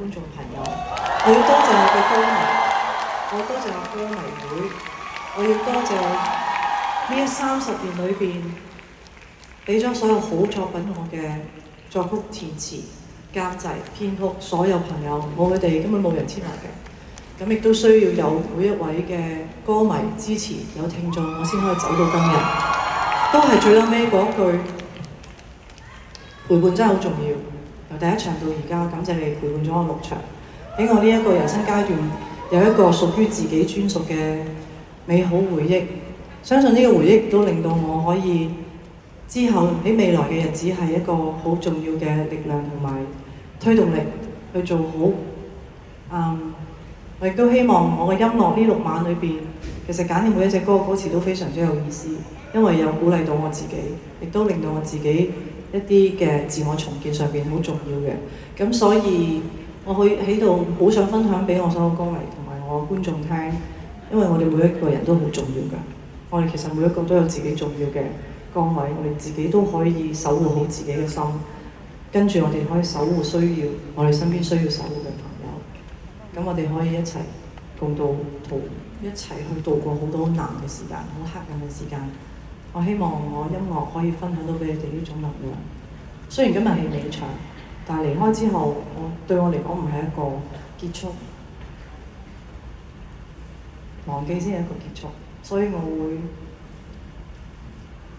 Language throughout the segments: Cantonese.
觀眾朋友，我要多謝我嘅歌迷，我要多謝我歌迷會，我要多謝呢30年裏邊俾咗所有好作品我嘅作曲、填詞、監製、編曲所有朋友，冇佢哋根本冇人天來嘅。咁亦都需要有每一位嘅歌迷支持，有聽眾，我先可以走到今日。都係最後尾嗰句，陪伴真係好重要。由第一場到而家，感謝你陪伴咗我6場，俾我呢一個人生階段有一個屬於自己專屬嘅美好回憶。相信呢個回憶都令到我可以之後喺未來嘅日子係一個好重要嘅力量同埋推動力去做好。我亦都希望我嘅音樂呢6晚裏邊，其實揀嘅每一隻歌詞都非常之有意思，因為有鼓勵到我自己，亦都令到我自己一啲嘅自我重建上邊好重要嘅。咁所以我喺度好想分享俾我所有歌迷同埋我觀眾聽，因為我哋每一個人都好重要㗎。我哋其實每一個都有自己重要嘅崗位，我哋自己都可以守護好自己嘅心，跟住我哋可以守護需要我哋身邊需要守護嘅朋友。咁我哋可以一齊共度一齊去度過好多難嘅時間，好黑暗嘅時間。我希望我音樂可以分享到俾你哋呢種能量。雖然今日係尾場，但係離開之後，對我嚟講唔係一個結束，忘記先係一個結束。所以我會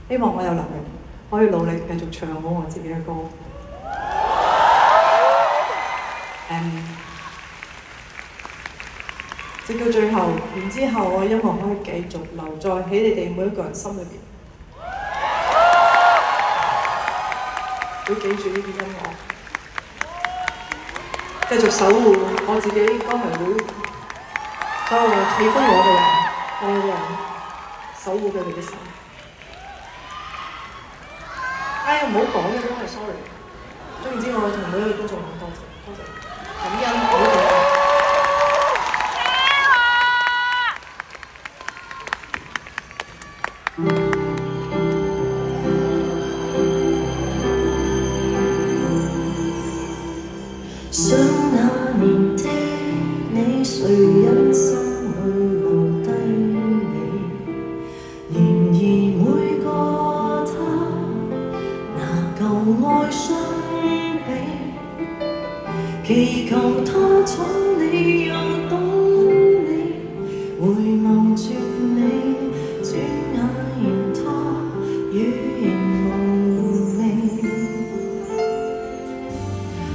希望我有能力可以努力繼續唱好我自己嘅歌。直到最後，然之後我音樂可以繼續留在喺你哋每一個人心裏邊，會記住呢啲音樂，繼續守護我自己歌迷會所有喜歡我嘅人，所有人守護佢哋嘅心。唔好講嘅都係 sorry。總言之，我同每一個觀眾講多謝，感恩好嘅。想那年的你，誰忍心去留低你？然而每個他拿舊愛相比，祈求他寵你又懂你，回望着你，轉眼言他語言無味。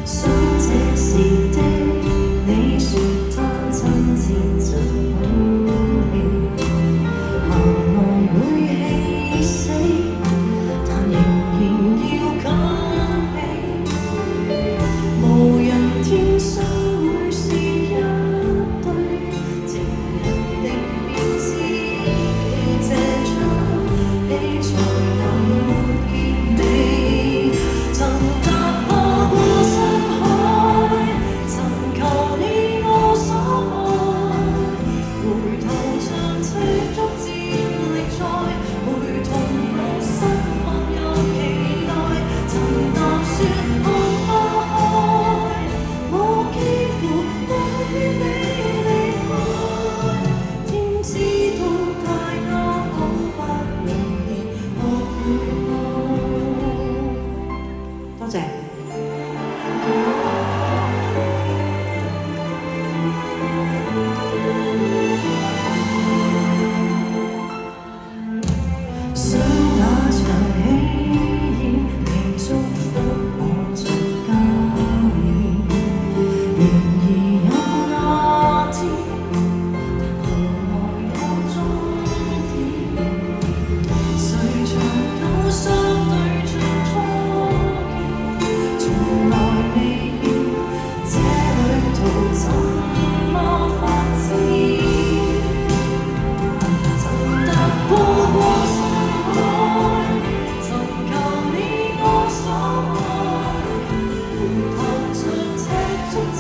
想這時的你說他親切像空氣，盼望會氣死，但仍然要給你。無人天生會是一對情人的變知己，這場戲才能沒結尾。曾踏破過山海，曾求你我所愛，回頭像赤足漸力賽，會痛哭失望又期待。曾談說看花開，我幾乎對你離開，天知道大家好不容易學會愛。多謝。想那場戲演，你祝福我做加冕。然而有那天，但無奈有終點。誰長久相對像初見，從來未見這旅途怎麼發展。曾踏破過山海，尋求你我所愛，回頭像赤足漸